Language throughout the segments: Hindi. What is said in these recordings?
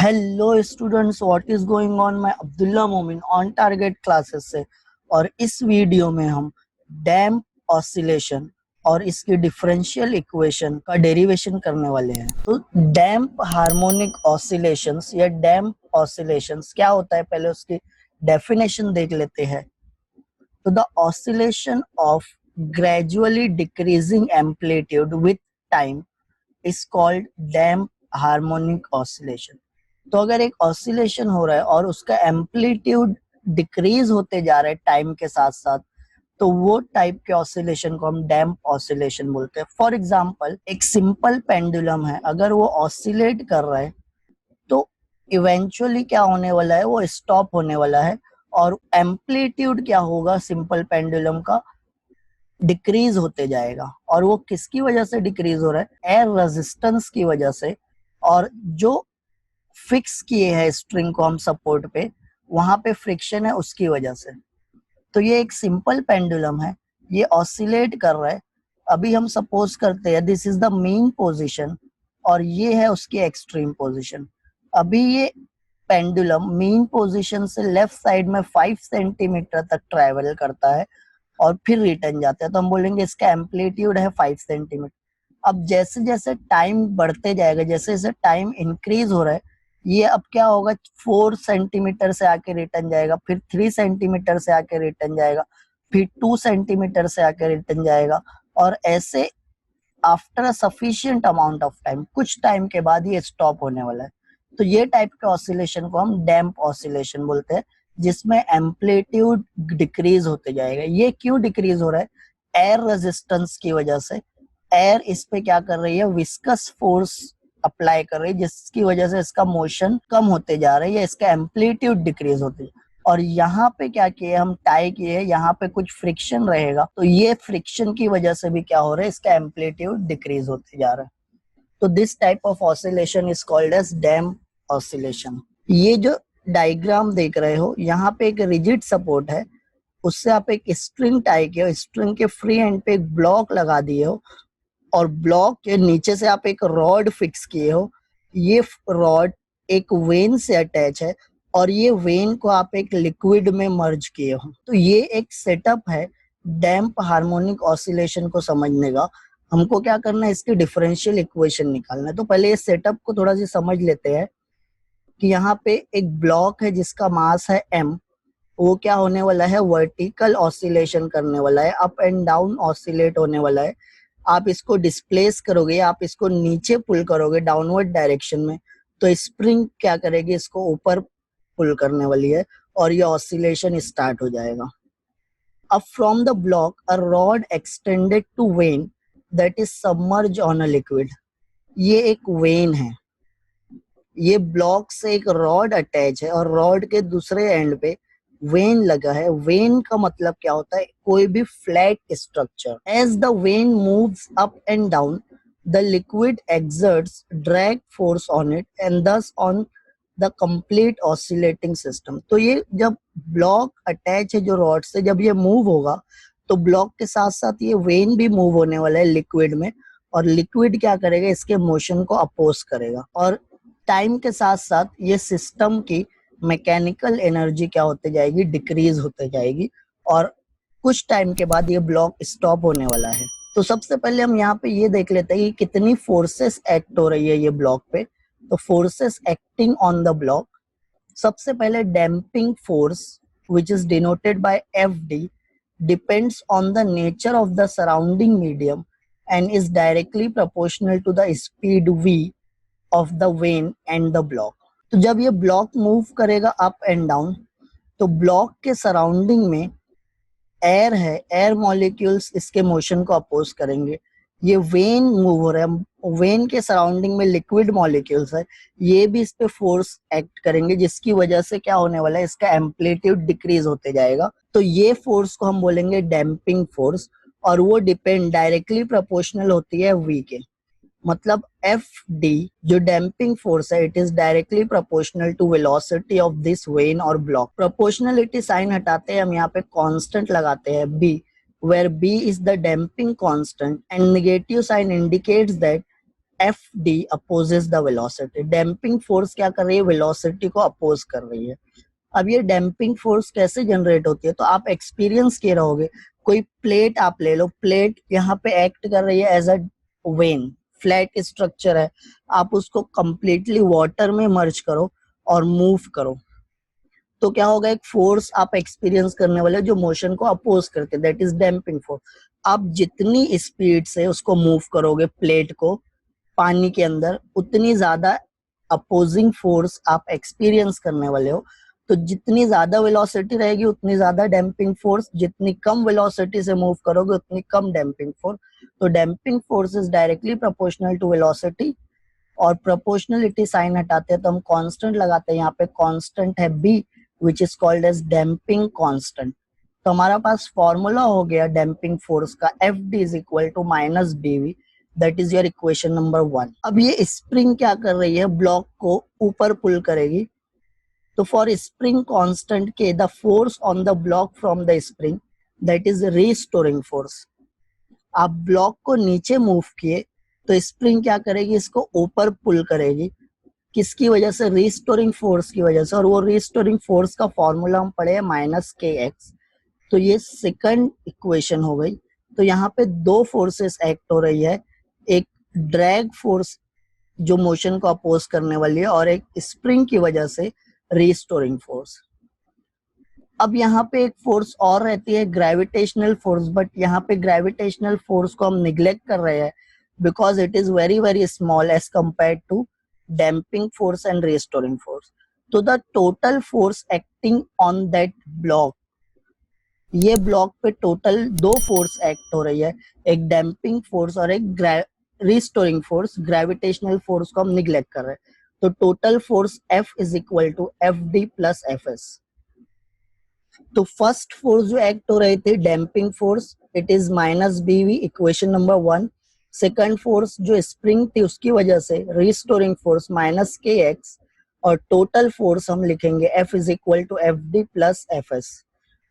Hello students, what is going on. मैं अब्दुल्ला मोमिन ऑन टारगेट क्लासेस से, और इस वीडियो में हम डैम्प ऑसिलेशन और इसकी डिफरेंशियल इक्वेशन का डेरिवेशन करने वाले हैं। तो डैम्प हार्मोनिक ऑसिलेशंस या डैम्प ऑसिलेशंस क्या होता है, पहले उसकी डेफिनेशन देख लेते हैं। तो the oscillation of gradually decreasing amplitude with time is called damp harmonic oscillation. तो अगर एक ऑसिलेशन हो रहा है और उसका एम्पलीट्यूड डिक्रीज होते जा रहा है टाइम के साथ साथ, तो वो टाइप के ऑसिलेशन को हम डैम्प ऑसिलेशन बोलते हैं। फॉर एग्जांपल, एक सिंपल पेंडुलम है, अगर वो ऑसिलेट कर रहा है तो इवेंचुअली क्या होने वाला है, वो स्टॉप होने वाला है। और एम्पलीट्यूड क्या होगा सिंपल पेंडुलम का, डिक्रीज होते जाएगा। और वो किसकी वजह से डिक्रीज हो रहा है, एयर रेजिस्टेंस की वजह से। और जो फिक्स किए हैं स्ट्रिंग को हम सपोर्ट पे, वहां पे फ्रिक्शन है उसकी वजह से। तो ये एक सिंपल पेंडुलम है, ये ऑसिलेट कर रहा है। अभी हम सपोज करते हैं this is the mean position और ये है उसकी एक्सट्रीम पोजीशन। अभी ये पेंडुलम मीन पोजीशन से लेफ्ट साइड में 5 सेंटीमीटर तक ट्रेवल करता है और फिर रिटर्न जाता है, तो हम बोलेंगे इसका एम्पलीट्यूड है 5 सेंटीमीटर। अब जैसे जैसे टाइम बढ़ते जाएगा, जैसे जैसे टाइम इंक्रीज हो रहा है, ये अब क्या होगा, 4 सेंटीमीटर से आके रिटर्न जाएगा, फिर 3 सेंटीमीटर से आके रिटर्न जाएगा, फिर 2 सेंटीमीटर से आके रिटर्न जाएगा। और ऐसे after a sufficient amount of time, कुछ टाइम के बाद ये स्टॉप होने वाला है। तो ये टाइप के ऑसिलेशन को हम डैम्प ऑसिलेशन बोलते हैं, जिसमें एम्पलीट्यूड डिक्रीज होते जाएगा। ये क्यों डिक्रीज हो रहा है, एयर रेजिस्टेंस की वजह से। एयर इस पे क्या कर रही है, विस्कस फोर्स अप्लाई कर रही है, जिसकी वजह से इसका मोशन कम होते जा रहा है या इसका एम्पलीट्यूड डिक्रीज होते है। और यहाँ पे क्या किए, हम टाई किए, यहाँ पे कुछ फ्रिक्शन रहेगा, तो ये फ्रिक्शन की वजह से भी क्या हो रहा है, इसका एम्पलीट्यूड डिक्रीज होते जा रहा है। तो this type of oscillation is called as damp oscillation. ये जो डायग्राम देख रहे हो, यहाँ पे एक रिजिड सपोर्ट है, उससे आप एक स्ट्रिंग टाई किए हो, स्ट्रिंग के फ्री एंड पे एक ब्लॉक लगा दिए हो, और ब्लॉक के नीचे से आप एक रॉड फिक्स किए हो। ये रॉड एक वेन से अटैच है और ये वेन को आप एक लिक्विड में मर्ज किए हो। तो ये एक सेटअप है डैम्प हार्मोनिक ऑसिलेशन को समझने का। हमको क्या करना है, इसकी डिफरेंशियल इक्वेशन निकालना है। तो पहले ये सेटअप को थोड़ा सा समझ लेते हैं कि यहाँ पे एक ब्लॉक है जिसका मास है m। वो क्या होने वाला है, वर्टिकल ऑसिलेशन करने वाला है, अप एंड डाउन ऑसिलेट होने वाला है। आप इसको डिस्प्लेस करोगे, आप इसको नीचे पुल करोगे डाउनवर्ड डायरेक्शन में, तो स्प्रिंग क्या करेगी, इसको ऊपर पुल करने वाली है और ये ऑसिलेशन स्टार्ट हो जाएगा। अब from the block a rod extended to vane that is submerged on a liquid. ये एक वेन है, ये ब्लॉक से एक रॉड अटैच है और रॉड के दूसरे एंड पे वेन लगा है। वेन का मतलब क्या होता है, कोई भी flat structure. As the vane moves up and down, the liquid exerts drag force on it and thus on the complete oscillating system. तो ये जब ब्लॉक अटैच है जो रॉड से, जब ये मूव होगा तो ब्लॉक के साथ साथ ये वेन भी मूव होने वाला है लिक्विड में, और लिक्विड क्या करेगा, इसके मोशन को अपोज करेगा। और टाइम के साथ साथ ये सिस्टम की मैकेनिकल एनर्जी क्या होते जाएगी, डिक्रीज होते जाएगी, और कुछ टाइम के बाद ये ब्लॉक स्टॉप होने वाला है। तो सबसे पहले हम यहाँ पे ये देख लेते हैं कि कितनी फोर्सेस एक्ट हो रही है ये ब्लॉक पे। तो forces acting on the block, सबसे पहले damping force which is denoted by FD depends on the nature of the surrounding medium and is directly proportional to the speed V of the vane and the block. तो जब ये ब्लॉक मूव करेगा अप एंड डाउन, तो ब्लॉक के सराउंडिंग में एयर है, एयर मॉलिक्यूल्स इसके मोशन को अपोज करेंगे। ये वेन मूव हो रहा है, वेन के सराउंडिंग में लिक्विड मॉलिक्यूल्स है, ये भी इस पे फोर्स एक्ट करेंगे, जिसकी वजह से क्या होने वाला है, इसका एम्पलीट्यूड डिक्रीज होते जाएगा। तो ये फोर्स को हम बोलेंगे डैम्पिंग फोर्स, और वो डिपेंड डायरेक्टली प्रोपोर्शनल होती है V के। मतलब FD जो डैम्पिंग फोर्स है, it is directly proportional to velocity of this vane और ब्लॉक। प्रोपोर्शनलिटी साइन हटाते हैं, हम यहाँ पे कांस्टेंट लगाते हैं B, where B is the damping constant and negative sign indicates that F D opposes the velocity. Damping force क्या कर रही है, वेलोसिटी को अपोज कर रही है। अब ये डैम्पिंग फोर्स कैसे जनरेट होती है, तो आप एक्सपीरियंस किए रहोगे। कोई प्लेट आप ले लो, प्लेट यहाँ पे एक्ट कर रही है as a vane, flat structure है, आप उसको कंप्लीटली वाटर में मर्ज करो और मूव करो, तो क्या होगा, एक फोर्स आप एक्सपीरियंस करने वाले जो मोशन को अपोज करते हैं, दैट इज डैम्पिंग फोर्स। आप जितनी स्पीड से उसको मूव करोगे प्लेट को पानी के अंदर, उतनी ज्यादा अपोजिंग फोर्स आप एक्सपीरियंस करने वाले हो। तो जितनी ज्यादा वेलोसिटी रहेगी उतनी ज्यादा डैम्पिंग फोर्स, जितनी कम वेलोसिटी से मूव करोगे उतनी कम डैम्पिंग फोर्स। तो damping force is directly proportional to velocity. और प्रोपोर्शनलिटी साइन हटाते हैं तो हम कांस्टेंट लगाते हैं, यहाँ पे कांस्टेंट है B which is called as damping constant. तो हमारा पास फॉर्मूला हो गया डैम्पिंग फोर्स का, F D is equal to minus B V, that is your equation number 1। अब ये स्प्रिंग क्या कर रही है, ब्लॉक को ऊपर पुल करेगी। तो फॉर स्प्रिंग कांस्टेंट के the force on the block from the spring, that is restoring force. आप ब्लॉक को नीचे मूव किए तो स्प्रिंग क्या करेगी, इसको ऊपर पुल करेगी। किसकी वजह से, रीस्टोरिंग फोर्स की वजह से। और वो रीस्टोरिंग फोर्स का फॉर्मूला हम पढ़े हैं माइनस के एक्स। तो ये सेकंड इक्वेशन हो गई। तो यहाँ पे दो फोर्सेस एक्ट हो रही है, एक ड्रैग फोर्स जो मोशन को अपोज करने वाली है, और एक स्प्रिंग की वजह से रीस्टोरिंग फोर्स। अब यहाँ पे एक फोर्स और रहती है, ग्रेविटेशनल फोर्स, बट यहाँ पे ग्रेविटेशनल फोर्स को हम निग्लेक्ट कर रहे हैं because it is very very small as compare to damping force and restoring force. तो the total force acting on that block, ये ब्लॉक पे टोटल दो फोर्स एक्ट हो रही है, एक डैम्पिंग फोर्स और एक रिस्टोरिंग फोर्स। ग्रेविटेशनल फोर्स को हम निग्लेक्ट कर रहे हैं। तो total force F is equal to F D plus F S. तो फर्स्ट फोर्स जो एक्ट हो रही थी damping force, it is minus b v, equation number 1। Second force जो स्प्रिंग थी उसकी वजह से restoring force minus k x. और टोटल फोर्स हम लिखेंगे F is equal to F D plus F S.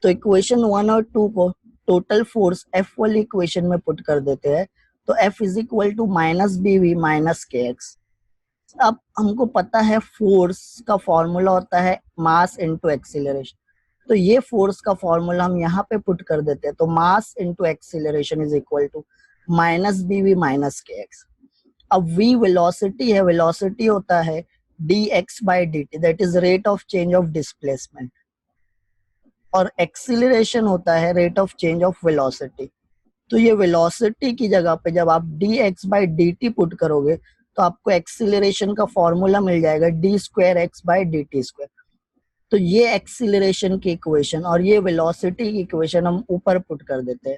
तो इक्वेशन 1 और 2 को टोटल फोर्स एफ वाली इक्वेशन में पुट कर देते हैं। तो F is equal to minus b v minus k x. अब हमको पता है फोर्स का फॉर्मूला होता है मास इनटू एक्सीलरेशन। तो ये फोर्स का फॉर्मूला हम यहाँ पे पुट कर देते हैं। तो mass into acceleration is equal to minus b v minus k x. अब v वेलोसिटी है, वेलोसिटी होता है dx by dt, that is rate of change of displacement. और एक्सीलरेशन होता है rate of change of velocity. तो ये वेलोसिटी की जगह पे जब आप dx बाई dt पुट करोगे तो आपको एक्सीलरेशन का फॉर्मूला मिल जाएगा D square x by d t square. तो ये एक्सीलरेशन की इक्वेशन और ये वेलोसिटी की इक्वेशन हम ऊपर पुट कर देते हैं।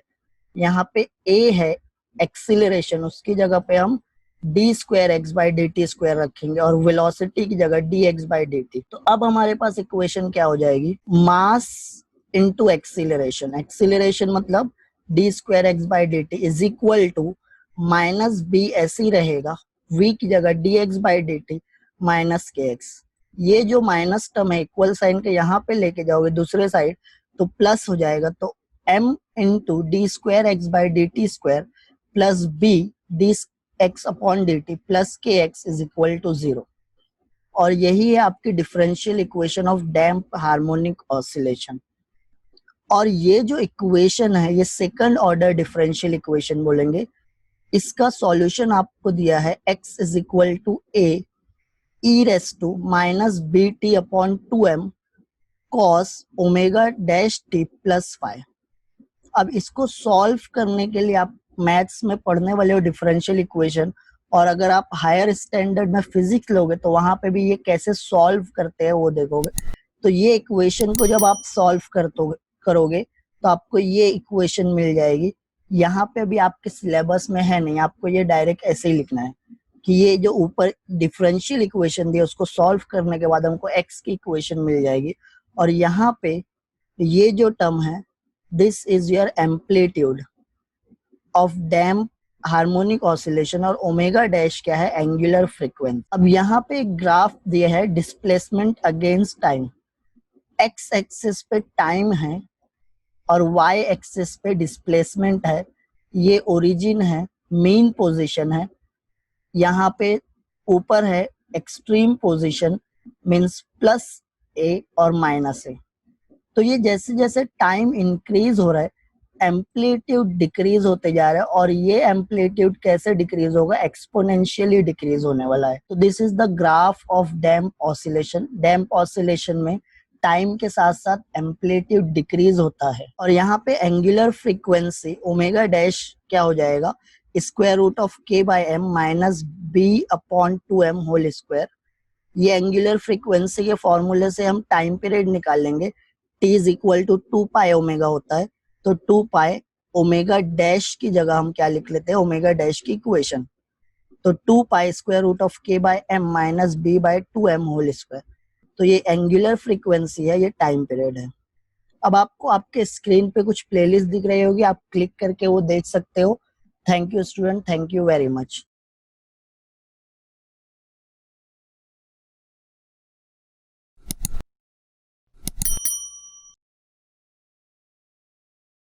यहाँ पे a है एक्सीलरेशन, उसकी जगह पे हम d square x by d t square रखेंगे और वेलोसिटी की जगह d x by d t. तो अब हमारे पास इक्वेशन क्या हो जाएगी, मास इंटू एक्सीलरेशन। एक्सीलरेशन मतलब d square x by d t is equal to minus b ऐसे ही रहेगा, v की जगह d x by d t minus k x. ये जो माइनस टर्म है इक्वल साइन के यहाँ पे लेके जाओगे दूसरे साइड तो प्लस हो जाएगा। तो m into d square x by d t square plus b d x upon d t plus k x is equal to 0। और यही है आपकी differential equation of damp harmonic oscillation. और ये जो इक्वेशन है ये सेकंड ऑर्डर डिफरेंशियल इक्वेशन बोलेंगे। इसका सॉल्यूशन आपको दिया है x is equal to a e raise to minus b t upon 2m cos omega dash t plus 5। अब इसको सॉल्व करने के लिए आप मैथ्स में पढ़ने वाले हो डिफरेंशियल इक्वेशन, और अगर आप हायर स्टैंडर्ड में फिजिक्स लोगे तो वहां पे भी ये कैसे सॉल्व करते हैं वो देखोगे। तो ये इक्वेशन को जब आप सॉल्व करोगे तो आपको ये इक्वेशन मिल जाएगी। यहाँ पे भी आपके सिलेबस में है नहीं, आपको ये डायरेक्ट ऐसे ही लिखना है कि ये जो ऊपर डिफरेंशियल इक्वेशन दी उसको सॉल्व करने के बाद हमको x की इक्वेशन मिल जाएगी। और यहाँ पे ये जो टर्म है this is your amplitude of damp harmonic oscillation, और ओमेगा डैश क्या है, एंगुलर फ्रीक्वेंसी। अब यहाँ पे एक ग्राफ दिया है displacement against time. X axis पे टाइम है और वाई एक्सिस पे डिस्प्लेसमेंट है। ये ओरिजिन है, मेन पोजीशन है, यहाँ पे ऊपर है एक्सट्रीम पोजीशन, मीन्स प्लस ए और माइनस ए। तो ये जैसे जैसे टाइम इंक्रीज हो रहा है एम्पलीट्यूड डिक्रीज होते जा रहा है, और ये एम्पलीट्यूड कैसे डिक्रीज होगा, एक्सपोनेंशियली डिक्रीज होने वाला है। तो this is the graph of damp oscillation. Damp oscillation में टाइम के साथ साथ एम्पलीट्यूड डिक्रीज होता है, और यहाँ पे एंगुलर फ्रीक्वेंसी ओमेगा डैश क्या हो जाएगा, square root of k by m minus b upon 2m whole square. ये एंगुलर फ्रीक्वेंसी के फॉर्मूले से हम टाइम पीरियड निकाल लेंगे। T is equal to 2 pi omega होता है, तो 2 पाई ओमेगा डैश की जगह हम क्या लिख लेते हैं, ओमेगा डैश की इक्वेशन। तो 2 पाई square root of k by m minus b by 2m whole square. तो ये एंगुलर फ्रीक्वेंसी है, ये टाइम पीरियड है। अब आपको आपके स्क्रीन पे कुछ प्लेलिस्ट दिख रही होगी, आप क्लिक करके वो देख सकते हो। Thank you student, thank you very much.